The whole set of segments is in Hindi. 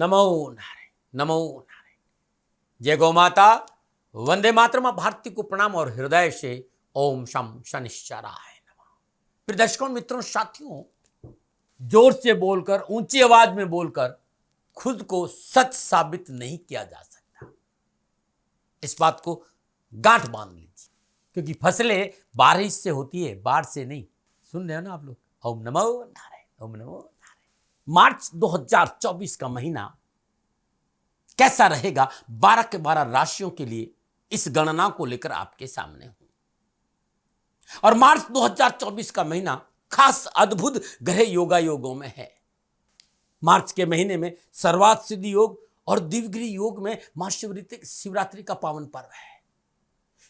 नमो नारायण, नमो नारायण। जय गौ माता, वंदे मातरम। भारती को प्रणाम और हृदय से ओम शम शनिश्चराय नमः। प्रिय दर्शकों, मित्रों, साथियों, जोर से बोलकर, ऊंची आवाज में बोलकर खुद को सच साबित नहीं किया जा सकता। इस बात को गांठ बांध लीजिए, क्योंकि फसलें बारिश से होती है, बाढ़ से नहीं। सुन रहे हो ना आप लोग? ओम नमो नारायण, ओम नमो नारायण। मार्च 2024 का महीना कैसा रहेगा 12 के 12 राशियों के लिए, इस गणना को लेकर आपके सामने हूं। और मार्च 2024 का महीना खास अद्भुत ग्रह योगायोगों में है। मार्च के महीने में सर्वार्थ सिद्धि योग और दिव्यगिरी योग में महाशिवरात्रि का पावन पर्व है।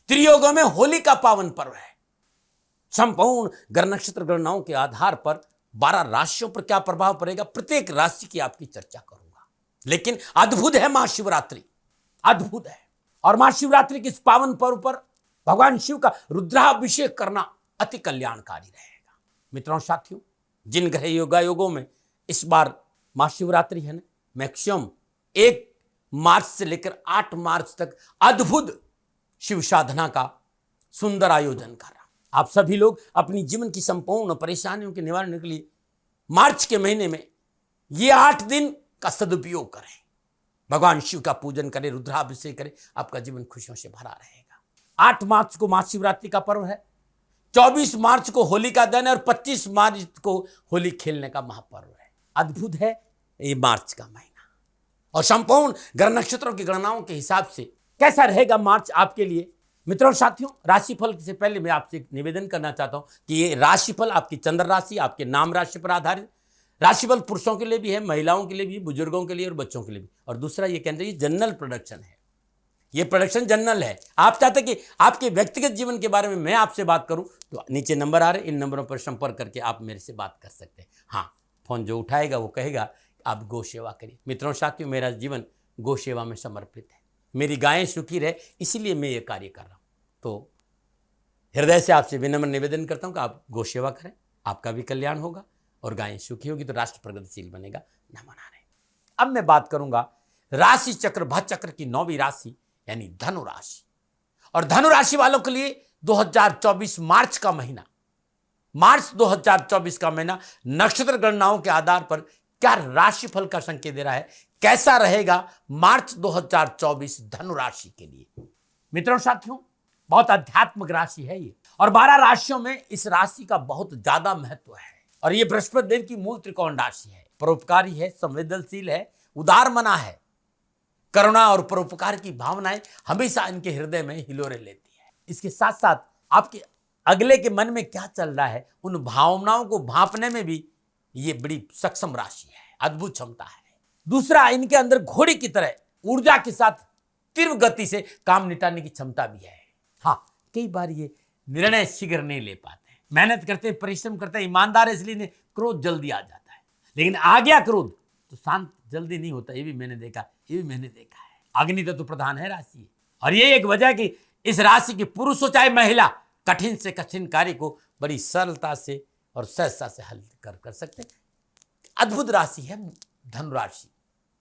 त्रियोगों में होली का पावन पर्व है। संपूर्ण ग्रह नक्षत्र गणनाओं के आधार पर 12 राशियों पर क्या प्रभाव पड़ेगा, प्रत्येक राशि की आपकी चर्चा करूंगा। लेकिन अद्भुत है महाशिवरात्रि, अद्भुत है। और महाशिवरात्रि के इस पावन पर्व पर भगवान शिव का रुद्राभिषेक करना अति कल्याणकारी रहेगा। मित्रों, साथियों, जिन ग्रह योगायोगों में इस बार महाशिवरात्रि है ना, मैक्सिमम 1 मार्च से लेकर 8 मार्च तक अद्भुत शिव साधना का सुंदर आयोजन कर रहा। आप सभी लोग अपनी जीवन की संपूर्ण परेशानियों के निवारण के लिए मार्च के महीने में ये 8 दिन का सदुपयोग करें। भगवान शिव का पूजन करें, रुद्राभिषेक करें, आपका जीवन खुशियों से भरा रहेगा। 8 मार्च को महाशिवरात्रि का पर्व है, 24 मार्च को होली का दिन है और 25 मार्च को होली खेलने का महापर्व है। अद्भुत है ये मार्च का महीना। और संपूर्ण ग्रह नक्षत्रों की गणनाओं के हिसाब से कैसा रहेगा मार्च आपके लिए? मित्रों, साथियों, राशिफल से पहले मैं आपसे एक निवेदन करना चाहता हूं कि ये राशिफल आपकी चंद्र राशि, आपके नाम राशि पर आधारित राशिफल पुरुषों के लिए भी है, महिलाओं के लिए भी, बुजुर्गों के लिए और बच्चों के लिए भी। और दूसरा ये कहते हैं ये जनरल प्रोडक्शन है, ये प्रोडक्शन जनरल है। आप चाहते हैं कि आपके व्यक्तिगत जीवन के बारे में मैं आपसे बात करूं तो नीचे नंबर आ रहे, इन नंबरों पर संपर्क करके आप मेरे से बात कर सकते हैं। हाँ, फोन जो उठाएगा वो कहेगा आप गौ सेवा करिए। मित्रों, साथियों, मेरा जीवन गौ सेवा में समर्पित है। मेरी गायें सुखी रहे, इसीलिए मैं ये कार्य कर रहा हूँ। तो हृदय से आपसे विनम्र निवेदन करता हूँ कि आप गौ सेवा करें, आपका भी कल्याण होगा और गायें सुखी होगी तो राष्ट्र प्रगतिशील बनेगा। नमो नारायण। अब मैं बात करूंगा राशि चक्र, भचक्र की 9वीं राशि यानी धनु राशि। और धनु राशि वालों के लिए 2024 मार्च का महीना, मार्च 2024 का महीना नक्षत्र गणनाओं के आधार पर क्या राशिफल का संकेत दे रहा है, कैसा रहेगा मार्च 2024 धनु राशि के लिए? मित्रों, साथियों, बहुत आध्यात्मिक राशि है ये। और 12 राशियों में इस राशि का बहुत ज्यादा महत्व है। और ये बृहस्पति देव की मूल त्रिकोण राशि है। परोपकारी है, संवेदनशील है, उदार मना है। करुणा और परोपकार की भावनाएं हमेशा इनके हृदय में हिलोरे लेती है। इसके साथ साथ आपके अगले के मन में क्या चल रहा है, उन भावनाओं को भांपने में भी ये बड़ी सक्षम राशि है, अद्भुत क्षमता है। दूसरा, इनके अंदर घोड़े की तरह ऊर्जा के साथ तीव्र गति से काम निटाने की क्षमता भी है। हाँ, कई बार ये निर्णय शीघ्र नहीं ले पाते हैं, मेहनत करते हैं, परिश्रम करते हैं, ईमानदार है, इसलिए क्रोध जल्दी आ जाता है। लेकिन आ गया क्रोध तो शांत जल्दी नहीं होता। ये भी मैंने देखा है। अग्नि तत्व प्रधान है राशि। और ये एक वजह कि इस राशि के पुरुष हो चाहे महिला, कठिन से कठिन कार्य को बड़ी सरलता से और सहजता से हल कर सकते हैं। अद्भुत राशि है धनु राशि,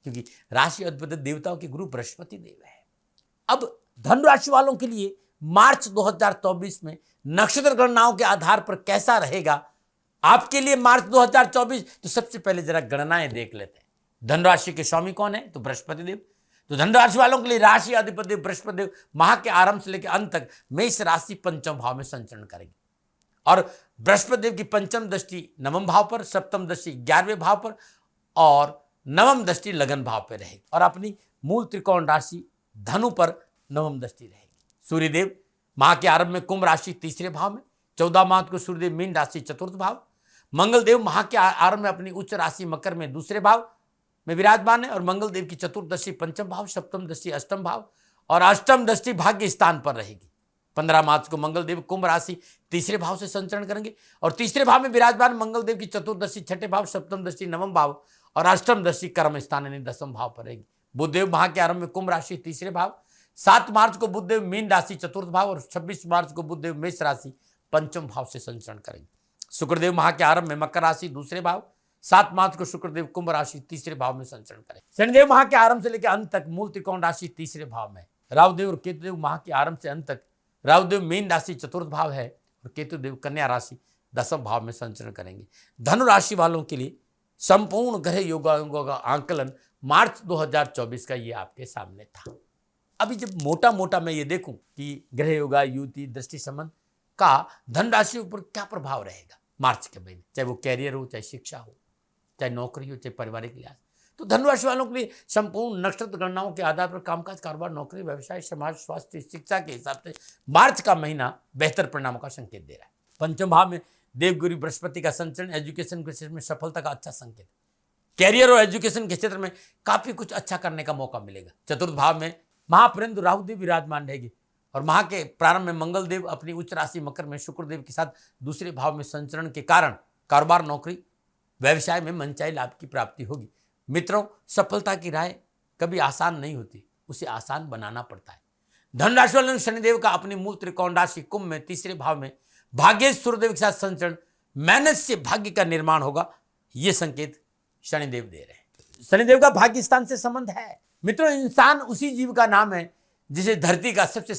क्योंकि राशि अद्भुत देवताओं के गुरु बृहस्पति देव है। अब धनु राशि वालों के लिए मार्च 2024 में नक्षत्र गणनाओं के आधार पर कैसा रहेगा आपके लिए मार्च 2024? तो सबसे पहले जरा गणनाएं देख लेते हैं। धनु राशि के स्वामी कौन है? तो बृहस्पति देव। तो धनु राशि वालों के लिए राशि अधिपति बृहस्पति देव माह के आरंभ से लेकर अंत तक मेष राशि पंचम भाव में संचरण करेगी। और बृहस्पति देव की पंचम दृष्टि नवम भाव पर, सप्तम दृष्टि 11वें भाव पर और नवम दृष्टि लगन भाव पर रहेगी। और अपनी मूल त्रिकोण राशि धनु पर नवम दृष्टि रहेगी। सूर्यदेव माह के आरंभ में कुंभ राशि 3रे भाव में, 14 मार्च को सूर्यदेव मीन राशि 4th भाव। मंगल देव माह के आरंभ में अपनी उच्च राशि मकर में 2रे भाव में विराजमान है। और मंगल देव की चतुर्दशी 5म भाव, सप्तम दृष्टि 8म भाव और अष्टम दृष्टि भाग्य स्थान पर रहेगी। 15 मार्च को मंगल देव कुंभ राशि 3रे भाव से संचरण करेंगे। और 3रे भाव में विराजमान मंगल देव की चतुर्दशी 6ठे भाव, सप्तम दृष्टि 9म भाव और अष्टम दृष्टि कर्म स्थान यानी 10म भाव पर रहेगी। बुधदेव माह के आरंभ में कुंभ राशि 3रे भाव, 7 मार्च को बुधदेव मीन राशि 4th भाव और 26 मार्च को बुधदेव मेष राशि 5म भाव से संचरण करेंगे। शुक्रदेव माह के आरंभ में मकर राशि 2रे भाव, 7 मार्च को शुक्रदेव कुंभ राशि तीसरे भाव में संचरण करें। शनिदेव माह के आरंभ से लेकर अंत तक मूल त्रिकोण राशि तीसरे भाव में। राहुदेव और केतुदेव माह के आरंभ से अंत तक, राहुदेव मीन राशि चतुर्थ भाव है और केतुदेव कन्या राशि दसम भाव में संचरण करेंगे। धनु राशि वालों के लिए संपूर्ण ग्रह योगों का आंकलन मार्च 2024 का ये आपके सामने था। अभी जब मोटा मोटा मैं ये देखूं कि ग्रह योगा, युति, दृष्टि संबंध का धन राशि ऊपर क्या प्रभाव रहेगा मार्च के महीने, चाहे वो कैरियर हो, चाहे शिक्षा हो, चाहे नौकरी हो, चाहे पारिवारिक लिहाज, तो धनु राशि वालों के लिए संपूर्ण नक्षत्र गणनाओं के आधार पर कामकाज, कारोबार, नौकरी, व्यवसाय, समाज, स्वास्थ्य, शिक्षा के हिसाब से मार्च का महीना बेहतर परिणामों का संकेत दे रहा है। पंचम भाव में देवगुरु बृहस्पति का संचरण एजुकेशन के क्षेत्र में सफलता का अच्छा संकेत। कैरियर और एजुकेशन के क्षेत्र में काफी कुछ अच्छा करने का मौका मिलेगा। चतुर्थ भाव में महापरिंदु राहुदेव विराजमान रहेगी और माह के प्रारंभ में मंगल देव अपनी उच्च राशि मकर में शुक्रदेव के साथ दूसरे भाव में संचरण के कारण कारोबार, नौकरी, व्यवसाय में मनचाही लाभ की प्राप्ति होगी। मित्रों, सफलता की राह कभी आसान नहीं होती, उसे आसान बनाना पड़ता है। धन राशि वाले शनिदेव का अपनी मूल त्रिकोण राशि कुंभ में तीसरे भाव में भाग्य सूर्यदेव के साथ संचरण, मेहनत से भाग्य का निर्माण होगा, ये संकेत शनिदेव दे रहे हैं। शनिदेव का भाग्य स्थान से संबंध है। मित्रों, इंसान उसी जीव का नाम है जिसे धरती का सबसे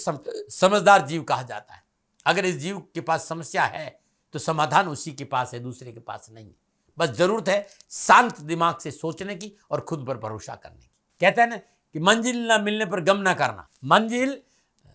समझदार जीव कहा जाता है। अगर इस जीव के पास समस्या है तो समाधान उसी के पास है, दूसरे के पास नहीं है। बस जरूरत है शांत दिमाग से सोचने की और खुद पर भरोसा करने की। कहते हैं ना कि मंजिल ना मिलने पर गम ना करना, मंजिल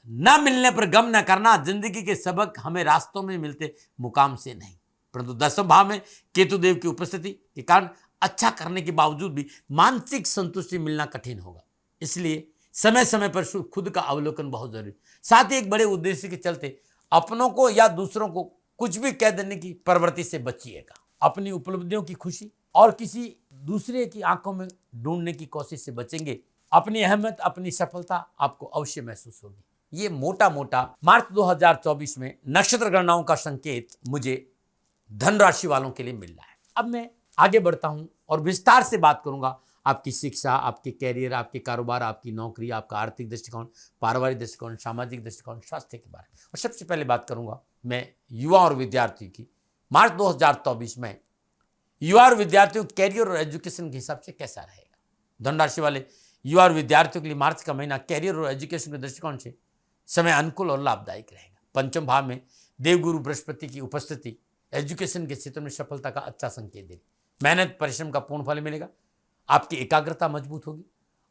ना मिलने पर गम ना करना। जिंदगी के सबक हमें रास्तों में मिलते, मुकाम से नहीं। परंतु दसम भाव में केतुदेव की उपस्थिति के कारण अच्छा करने के बावजूद भी मानसिक संतुष्टि मिलना कठिन होगा। इसलिए समय समय पर खुद का अवलोकन बहुत जरूरी। साथ ही एक बड़े उद्देश्य के चलते अपनों को या दूसरों को कुछ भी कह देने की प्रवृत्ति से बचिएगा। अपनी उपलब्धियों की खुशी और किसी दूसरे की आंखों में ढूंढने की कोशिश से बचेंगे। अपनी अहमियत, अपनी सफलता आपको अवश्य महसूस होगी। ये मोटा मोटा मार्च 2024 में नक्षत्र गणनाओं का संकेत मुझे धन राशि वालों के लिए मिल रहा है। अब मैं आगे बढ़ता हूं और विस्तार से बात करूंगा आपकी शिक्षा, आपके कैरियर, आपके कारोबार, आपकी नौकरी, आपका आर्थिक दृष्टिकोण, पारिवारिक दृष्टिकोण, सामाजिक दृष्टिकोण, स्वास्थ्य के बारे में। और सबसे पहले बात करूंगा मैं युवा और विद्यार्थी की। मार्च 2024 में युवा और विद्यार्थियों कैरियर और एजुकेशन के हिसाब से कैसा रहेगा। धन राशि वाले युवा और विद्यार्थियों के लिए मार्च का महीना कैरियर और एजुकेशन के दृष्टिकोण से समय अनुकूल और लाभदायक रहेगा। पंचम भाव में देवगुरु बृहस्पति की उपस्थिति एजुकेशन के क्षेत्र में सफलता का अच्छा संकेत देगी। मेहनत, परिश्रम का पूर्ण फल मिलेगा। आपकी एकाग्रता मजबूत होगी।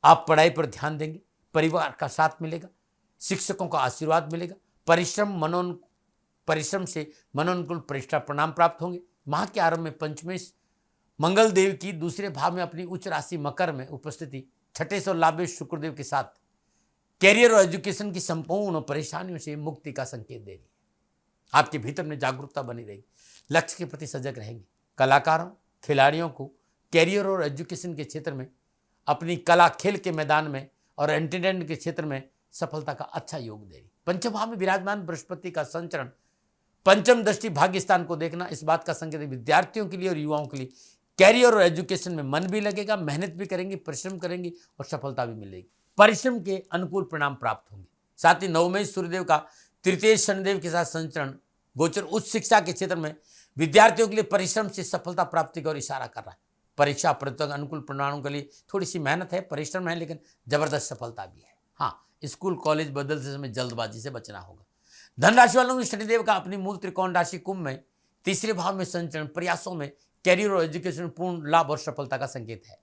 आप पढ़ाई पर ध्यान देंगे। परिवार का साथ मिलेगा। शिक्षकों का आशीर्वाद मिलेगा। परिश्रम से मनोनुकूल परीक्षा परिणाम प्राप्त होंगे। माह के आरंभ में पंचमेश मंगल देव की दूसरे भाव में अपनी उच्च राशि मकर में उपस्थिति छठे सौ लाभेश शुक्रदेव के साथ कैरियर और एजुकेशन की संपूर्ण परेशानियों से मुक्ति का संकेत दे रही है। आपके भीतर में जागरूकता बनी रहेगी। लक्ष्य के प्रति सजग रहेंगे। कलाकारों, खिलाड़ियों को कैरियर और एजुकेशन के क्षेत्र में, अपनी कला, खेल के मैदान में और एंटरटेनमेंट के क्षेत्र में सफलता का अच्छा योग दे रही। पंचम भाव में विराजमान बृहस्पति का संचरण, पंचम दृष्टि भाग्य स्थान को देखना इस बात का संकेत है विद्यार्थियों के लिए और युवाओं के लिए कैरियर और एजुकेशन में मन भी लगेगा, मेहनत भी करेंगे, परिश्रम करेंगे और सफलता भी मिलेगी। परिश्रम के अनुकूल परिणाम प्राप्त होंगे। साथ ही नवमेश सूर्यदेव का तृतीय शनिदेव के साथ संचरण गोचर उच्च शिक्षा के क्षेत्र में विद्यार्थियों के लिए परिश्रम से सफलता प्राप्ति की ओर इशारा कर रहा है। परीक्षा प्रतियोगिता अनुकूल परिणामों के लिए थोड़ी सी मेहनत है, परिश्रम है, लेकिन जबरदस्त सफलता भी है। हाँ, स्कूल कॉलेज बदलते समय जल्दबाजी से बचना होगा। धन राशि वालों को शनिदेव का अपनी मूल त्रिकोण राशि कुंभ में तीसरे भाव में संचरण प्रयासों में कैरियर और एजुकेशन में पूर्ण लाभ और सफलता का संकेत है।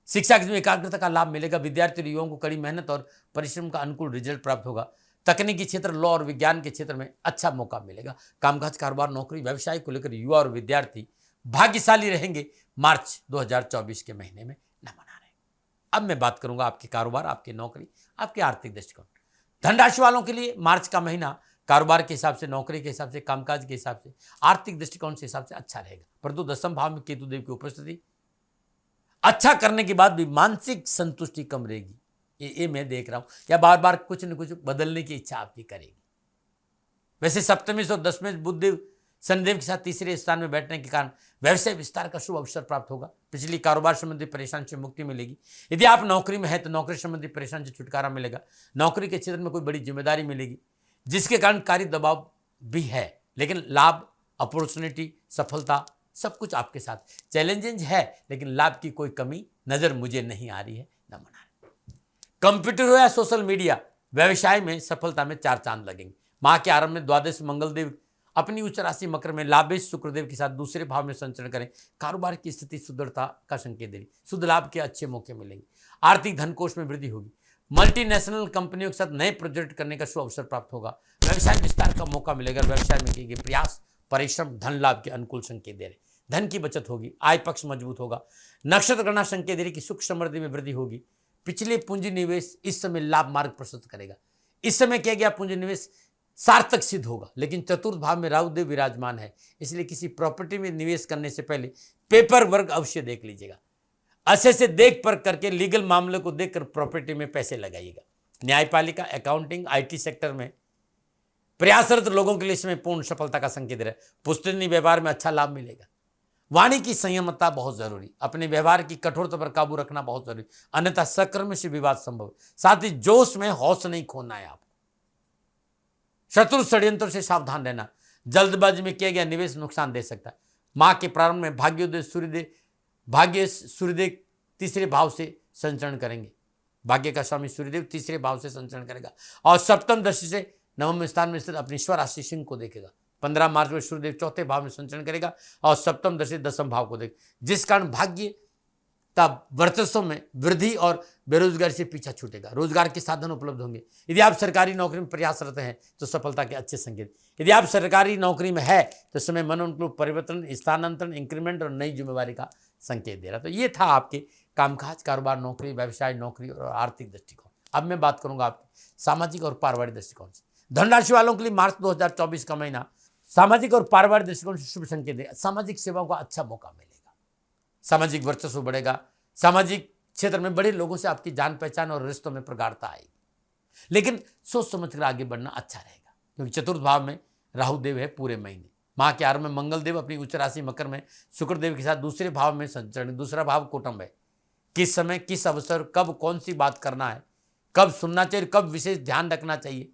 शिक्षा के एकाग्रता का लाभ मिलेगा। विद्यार्थी और युवाओं को कड़ी मेहनत और परिश्रम का अनुकूल रिजल्ट प्राप्त होगा। तकनीकी क्षेत्र, लॉ और विज्ञान के क्षेत्र में अच्छा मौका मिलेगा। कामकाज, कारोबार, नौकरी, व्यवसाय को लेकर युवा और विद्यार्थी भाग्यशाली रहेंगे मार्च 2024 के महीने में न मना रहे। अब मैं बात करूंगा आपके कारोबार, आपकी नौकरी, आपके आर्थिक दृष्टिकोण। धन राशि वालों के लिए मार्च का महीना कारोबार के हिसाब से, नौकरी के हिसाब से, कामकाज के हिसाब से, आर्थिक दृष्टिकोण से हिसाब से अच्छा रहेगा। परंतु दसम भाव में केतुदेव की उपस्थिति अच्छा करने के बाद भी मानसिक संतुष्टि कम रहेगी। ये मैं देख रहा हूं, या बार बार कुछ न कुछ बदलने की इच्छा आपकी करेगी। वैसे सप्तमी और दसवें बुधदेव शनिदेव के साथ तीसरे स्थान में बैठने के कारण व्यवसाय विस्तार का शुभ अवसर प्राप्त होगा। पिछली कारोबार संबंधी परेशानी से मुक्ति मिलेगी। यदि आप नौकरी में है तो नौकरी संबंधी परेशानी से छुटकारा मिलेगा। नौकरी के क्षेत्र में कोई बड़ी जिम्मेदारी मिलेगी जिसके कारण कार्य दबाव भी है, लेकिन लाभ, अपॉर्चुनिटी, सफलता सब कुछ आपके साथ, चैलेंजेस है लेकिन लाभ की कोई कमी नजर मुझे नहीं आ रही है। नमन। कंप्यूटर हो या सोशल मीडिया, व्यवसाय में सफलता में 4 चांद लगेंगे। माह के आरंभ में द्वादश मंगलदेव अपनी उच्च राशि मकर में लाभेश शुक्रदेव के साथ दूसरे भाव में संचरण करें। कारोबार की स्थिति सुदृढ़ता का संकेत दे रही, शुद्ध लाभ के अच्छे मौके मिलेंगे। आर्थिक धन कोष में वृद्धि होगी। मल्टीनेशनल कंपनियों के साथ नए प्रोजेक्ट करने का शुभ अवसर प्राप्त होगा। व्यवसाय विस्तार का मौका मिलेगा। व्यवसाय में किए गए प्रयास, परिश्रम, धन लाभ के अनुकूल संकेत दे रहे। धन की बचत होगी। आय पक्ष मजबूत होगा। नक्षत्र गणना संकेत दे रही कि सुख समृद्धि में वृद्धि होगी। पिछले पूंजी निवेश इस समय लाभ मार्ग प्रशस्त करेगा। इस समय किया गया पूंजी निवेश सार्थक सिद्ध होगा। लेकिन चतुर्थ भाव में राहु देव विराजमान है, इसलिए किसी प्रॉपर्टी में निवेश करने से पहले पेपर वर्क अवश्य देख लीजिएगा। अच्छे से देख पर करके लीगल मामले को देखकर प्रॉपर्टी में पैसे लगाइएगा। न्यायपालिका, अकाउंटिंग, आईटी सेक्टर में प्रयासरत लोगों के लिए इसमें पूर्ण सफलता का संकेत है। पुस्तकीय व्यवहार में अच्छा लाभ मिलेगा। वाणी की संयमता बहुत जरूरी। अपने व्यवहार की कठोरता पर काबू रखना बहुत जरूरी, अन्यथा सकर्म से विवाद संभव। साथ ही जोश में होश नहीं खोना है आपको। शत्रु षड्यंत्र से सावधान रहना। जल्दबाजी में किया गया निवेश नुकसान दे सकता है। माह के प्रारंभ में भाग्य सूर्यदेव तीसरे भाव से संचरण करेंगे। भाग्य का स्वामी सूर्यदेव तीसरे भाव से संचरण करेगा और सप्तम दृष्टि से नवम स्थान में स्थित अपनी स्वराशि सिंह को देखेगा। 15 मार्च में सूर्यदेव चौथे भाव में संचरण करेगा और सप्तम दृष्टि 10वें भाव को देखेगा, जिस कारण भाग्य का वर्चस्व में वृद्धि और बेरोजगारी से पीछा छूटेगा। रोजगार के साधन उपलब्ध होंगे। यदि आप सरकारी नौकरी में प्रयासरत हैं तो सफलता के अच्छे संकेत। यदि आप सरकारी नौकरी में है तो समय मनोनुकूल परिवर्तन, स्थानांतरण, इंक्रीमेंट और नई जिम्मेवारी का संकेत दे रहा। तो ये था आपके कामकाज, कारोबार, नौकरी, व्यवसाय, नौकरी और आर्थिक दृष्टिकोण। अब मैं बात करूंगा आपके सामाजिक और पारिवारिक दृष्टिकोण से। धनराशि वालों के लिए मार्च 2024 का महीना सामाजिक और पारिवारिक दृष्टिकोण से शुभ संकेत देगा। सामाजिक सेवाओं का अच्छा मौका मिलेगा। सामाजिक वर्चस्व बढ़ेगा। सामाजिक क्षेत्र में बड़े लोगों से आपकी जान पहचान और रिश्तों में प्रगाढ़ता आएगी। लेकिन सोच समझकर आगे बढ़ना अच्छा रहेगा, क्योंकि चतुर्थ भाव में राहु देव है पूरे महीने। माह के आरंभ में मंगल देव अपनी उच्च राशि मकर में शुक्रदेव के साथ दूसरे भाव में संचरण। दूसरा भाव कुटुंब है। किस समय, किस अवसर, कब कौन सी बात करना है, कब सुनना चाहिए, कब विशेष ध्यान रखना चाहिए,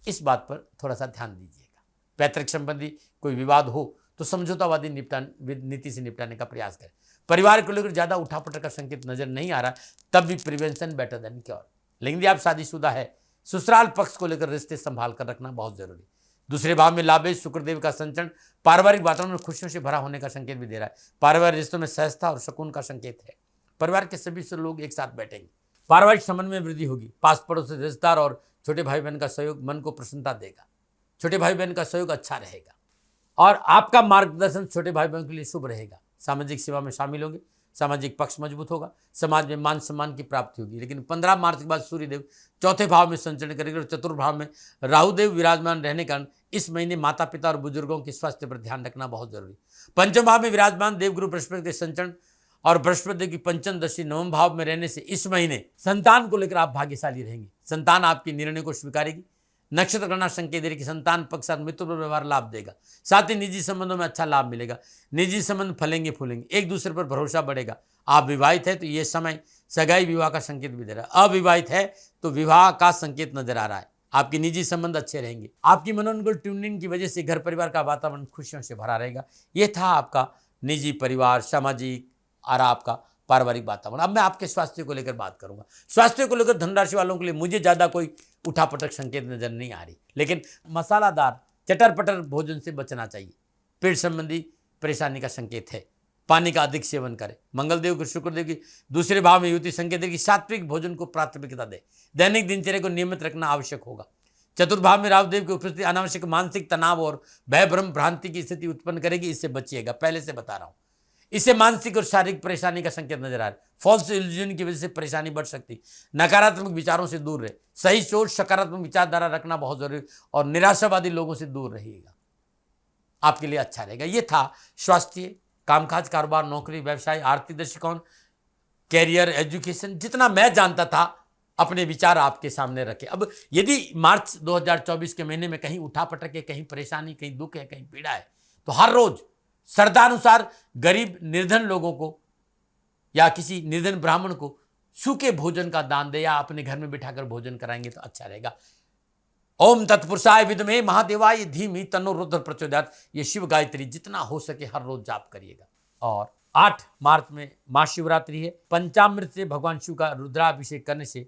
इस बात पर थोड़ा सा ध्यान दीजिएगा। पैतृक संबंधी कोई विवाद हो तो समझौतावादी नीति से निपटाने का प्रयास करें। परिवार को लेकर ज्यादा उठापटक का संकेत नजर नहीं आ रहा, तब भी प्रिवेंशन बेटर देन क्योर। लेकिन यदि आप शादीशुदा है, ससुराल पक्ष को लेकर रिश्ते संभाल कर रखना बहुत जरूरी। दूसरे भाव में लाभेश शुक्रदेव का संचरण पारिवारिक वातावरण में खुशियों से भरा होने का संकेत भी दे रहा है। पारिवारिक रिश्तों में सहजता और सुकून का संकेत है। परिवार के सभी लोग एक साथ बैठेंगे। पारिवारिक संबंध में वृद्धि होगी। पास पड़ोस से रिश्तेदार और छोटे भाई बहन का सहयोग मन को प्रसन्नता देगा। छोटे भाई बहन का सहयोग अच्छा रहेगा और आपका मार्गदर्शन छोटे भाई बहन के लिए शुभ रहेगा। सामाजिक सेवा में शामिल होंगे। सामाजिक पक्ष मजबूत होगा। समाज में मान सम्मान की प्राप्ति होगी। लेकिन 15 मार्च के बाद सूर्यदेव चौथे भाव में संचरण करेंगे और चतुर्थ भाव में राहुदेव विराजमान रहने के कारण इस महीने माता पिता और बुजुर्गों के स्वास्थ्य पर ध्यान रखना बहुत जरूरी। पंचम भाव में विराजमान देवगुरु बृहस्पति के संचरण और बृहस्पति की पंचम दृष्टि नवम भाव में रहने से इस महीने संतान को लेकर आप भाग्यशाली रहेंगे। संतान आपके निर्णय को स्वीकारेगी। नक्षत्र गणना संकेत दे कि संतान पक्ष साथ मित्र व्यवहार लाभ देगा। साथ ही निजी संबंधों में अच्छा लाभ मिलेगा। निजी संबंध फलेंगे फूलेंगे। एक दूसरे पर भरोसा बढ़ेगा। आप विवाहित है तो ये समय सगाई विवाह का संकेत भी दे रहा है। अविवाहित है तो विवाह का संकेत नजर आ रहा है। आपके निजी संबंध अच्छे रहेंगे। आपकी मनोनुकूल ट्यूनिंग की वजह से घर परिवार का वातावरण खुशियों से भरा रहेगा। ये था आपका निजी, परिवार, सामाजिक और आपका पारिवारिक वातावरण। अब मैं आपके स्वास्थ्य को लेकर बात करूंगा। स्वास्थ्य को लेकर धनराशि वालों के लिए मुझे ज्यादा कोई उठापटक संकेत नजर नहीं आ रही, लेकिन मसालादार चटर पटर भोजन से बचना चाहिए। पेट संबंधी परेशानी का संकेत है। पानी का अधिक सेवन करें। मंगलदेव को शुक्रदेव की दूसरे भाव में युति संकेत है कि सात्विक भोजन को प्राथमिकता दे। दैनिक दिनचर्या को नियमित रखना आवश्यक होगा। चतुर्थ भाव में राहुदेव की उपस्थिति अनावश्यक मानसिक तनाव और भय भ्रम भ्रांति की स्थिति उत्पन्न करेगी। इससे बचिएगा, पहले से बता रहा हूं। इससे मानसिक और शारीरिक परेशानी का संकेत नजर आ रहा है। फॉल्स इल्यूजन की वजह से परेशानी बढ़ सकती। नकारात्मक विचारों से दूर रहे। सही सोच, सकारात्मक विचारधारा रखना बहुत जरूरी और निराशावादी लोगों से दूर रहिएगा, आपके लिए अच्छा रहेगा। यह था स्वास्थ्य, कामकाज, कारोबार, नौकरी, व्यवसाय, आर्थिक दृष्टिकोण, कैरियर, एजुकेशन। जितना मैं जानता था अपने विचार आपके सामने रखे। अब यदि मार्च 2024 के महीने में कहीं उठापटक है, कहीं परेशानी, कहीं दुख है, कहीं पीड़ा है, तो हर रोज श्रद्धानुसार गरीब निर्धन लोगों को या किसी निर्धन ब्राह्मण को सूखे भोजन का दान दे या अपने घर में बिठाकर भोजन कराएंगे तो अच्छा रहेगा। ओम तत्पुरुषाय विद्महे महादेवाय धीमहि तन्नो रुद्र प्रचोदयात्। ये शिव गायत्री जितना हो सके हर रोज जाप करिएगा। और 8 मार्च में महाशिवरात्रि है। पंचामृत से भगवान शिव का रुद्राभिषेक करने से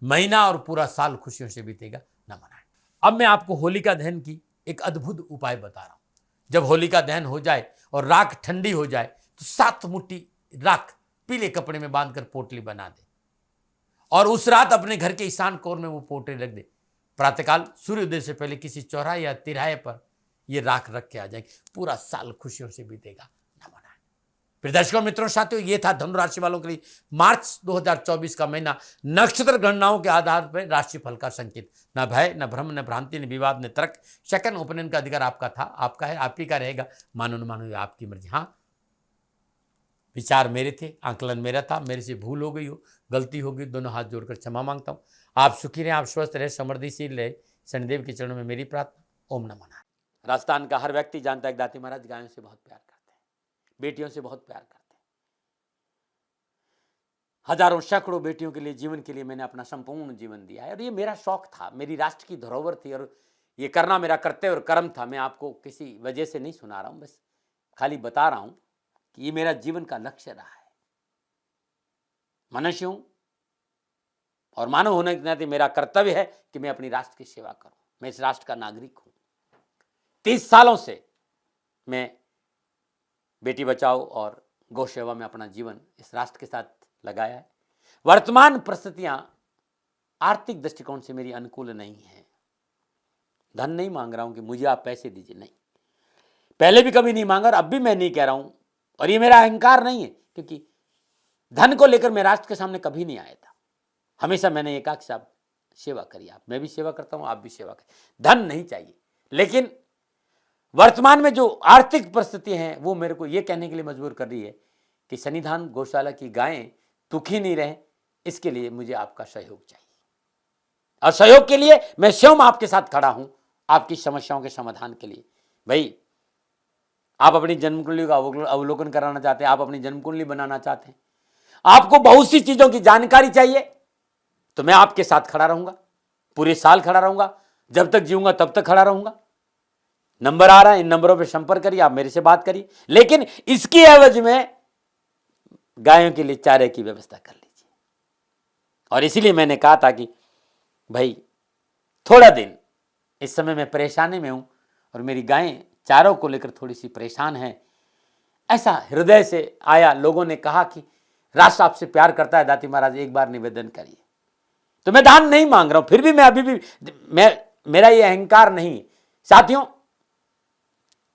महीना और पूरा साल खुशियों से बीतेगा। नमन। अब मैं आपको होलिका दहन की एक अद्भुत उपाय बता रहा हूं। जब होलिका दहन हो जाए और राख ठंडी हो जाए तो 7 मुट्ठी राख पीले कपड़े में बांधकर पोटली बना दे और उस रात अपने घर के ईशान कोर में वो पोटली रख दे। प्रातःकाल सूर्योदय से पहले किसी चौराहे या तिराहे पर ये राख रख के आ जाएगी। पूरा साल खुशियों से बीतेगा। नमन। फिर दर्शकों मित्रों साथियों, ये था धनु राशि वालों के लिए मार्च 2024 का महीना नक्षत्र गणनाओं के आधार पर राशि फल का संकेत। न भय, न भ्रम, न भ्रांति, न विवाद, न तर्क, सेकंड ओपिनियन का अधिकार आपका था, आपका है, आप ही का रहेगा। मानो न मानो, आपकी मर्जी। हाँ, विचार मेरे थे, आंकलन मेरा था, मेरे से भूल हो गई हो, गलती हो गई, दोनों हाथ जोड़कर क्षमा मांगता हूँ। आप सुखी रहें, आप स्वस्थ रहे, समृद्धिशील रहे, शनिदेव के चरणों में मेरी प्रार्थना। ओम नमो नारायण। राजस्थान का हर व्यक्ति जानता है कि दाती महाराज गायों से बहुत प्यार करते हैं, बेटियों से बहुत प्यार करते हैं। हजारों सैकड़ों बेटियों के लिए, जीवन के लिए मैंने अपना संपूर्ण जीवन दिया है और ये मेरा शौक था, मेरी राष्ट्र की धरोहर थी और ये करना मेरा कर्तव्य और कर्म था। मैं आपको किसी वजह से नहीं सुना रहा हूं, बस खाली बता रहा हूं कि ये मेरा जीवन का लक्ष्य रहा है। मनुष्य हूं और मानव होने के नाते मेरा कर्तव्य है कि मैं अपनी राष्ट्र की सेवा करूं। मैं इस राष्ट्र का नागरिक हूं। 30 सालों से मैं बेटी बचाओ और गौ सेवा में अपना जीवन इस राष्ट्र के साथ लगाया है। वर्तमान परिस्थितियां आर्थिक दृष्टिकोण से मेरी अनुकूल नहीं है। धन नहीं मांग रहा हूं कि मुझे आप पैसे दीजिए, नहीं, पहले भी कभी नहीं मांगा और अब भी मैं नहीं कह रहा हूं। और ये मेरा अहंकार नहीं है, क्योंकि धन को लेकर मैं राष्ट्र के सामने कभी नहीं आया था। हमेशा मैंने ये कहा कि साहब सेवा करिए, आप, मैं भी सेवा करता हूं, आप भी सेवा करिए। धन नहीं चाहिए, लेकिन वर्तमान में जो आर्थिक परिस्थिति हैं वो मेरे को ये कहने के लिए मजबूर कर रही है कि सन्निधान गौशाला की गायें दुखी नहीं रहे, इसके लिए मुझे आपका सहयोग चाहिए। और सहयोग के लिए मैं स्वयं आपके साथ खड़ा हूं, आपकी समस्याओं के समाधान के लिए। भाई, आप अपनी जन्म कुंडली का अवलोकन कराना चाहते हैं, आप अपनी जन्म कुंडली बनाना चाहते हैं, आपको बहुत सी चीजों की जानकारी चाहिए, तो मैं आपके साथ खड़ा रहूंगा, पूरे साल खड़ा रहूंगा, जब तक जीऊंगा तब तक खड़ा रहूंगा। नंबर आ रहा है, इन नंबरों पे संपर्क करिए, आप मेरे से बात करिए, लेकिन इसकी एवज में गायों के लिए चारे की व्यवस्था कर लीजिए। और इसीलिए मैंने कहा था कि भाई थोड़ा दिन, इस समय मैं परेशानी में हूं और मेरी गायें चारों को लेकर थोड़ी सी परेशान है। ऐसा हृदय से आया, लोगों ने कहा कि राष्ट्र आपसे प्यार करता है, दाती महाराज एक बार निवेदन करिए। तो मैं दान नहीं मांग रहा हूं, फिर भी मैं अभी भी, मेरा ये अहंकार नहीं साथियों,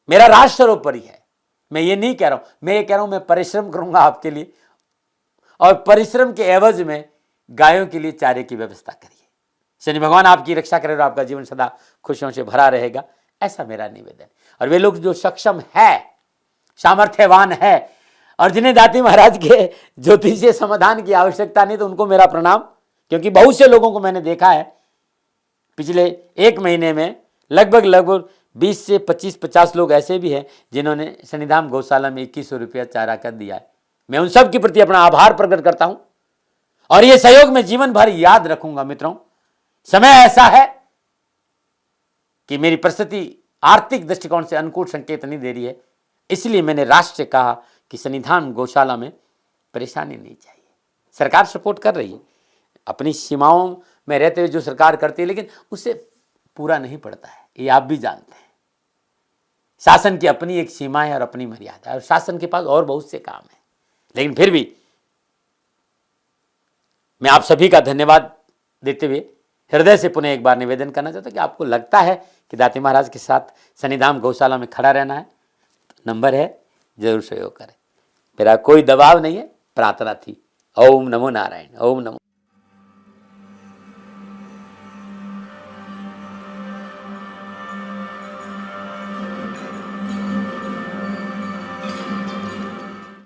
मेरा राष्ट्र सर्वोपरि है। मैं ये नहीं कह रहा हूं, मैं ये कह रहा हूं मैं परिश्रम करूंगा आपके लिए, और परिश्रम के एवज में गायों के लिए चारे की व्यवस्था करिए। शनि भगवान आपकी रक्षा करे और आपका जीवन सदा खुशियों से भरा रहेगा, ऐसा मेरा निवेदन। और वे लोग जो सक्षम है, सामर्थ्यवान है और जिन्हें दाती महाराज के ज्योतिषीय समाधान की आवश्यकता नहीं, तो उनको मेरा प्रणाम। क्योंकि बहुत से लोगों को मैंने देखा है पिछले 1 महीने में, लगभग 20 से 25-50 लोग ऐसे भी हैं जिन्होंने शनिधाम गौशाला में 2100 रुपया चारा कर दिया है। मैं उन सब के प्रति अपना आभार प्रकट करता हूं और ये सहयोग मैं जीवन भर याद रखूंगा। मित्रों, समय ऐसा है कि मेरी परिस्थिति आर्थिक दृष्टिकोण से अनुकूल संकेत नहीं दे रही है, इसलिए मैंने राष्ट्र से कहा कि सन्निधान गौशाला में परेशानी नहीं चाहिए। सरकार सपोर्ट कर रही है, अपनी सीमाओं में रहते हुए जो सरकार करती है, लेकिन उससे पूरा नहीं पड़ता है, ये आप भी जानते हैं। शासन की अपनी एक सीमा है और अपनी मर्यादा है, और शासन के पास और बहुत से काम है। लेकिन फिर भी मैं आप सभी का धन्यवाद देते हुए हृदय से पुनः एक बार निवेदन करना चाहता हूं कि आपको लगता है कि दाती महाराज के साथ सन्निधाम गौशाला में खड़ा रहना है, तो नंबर है, जरूर सहयोग करें। मेरा कोई दबाव नहीं है, प्रार्थना थी। ओम नमो नारायण। ओम नमो।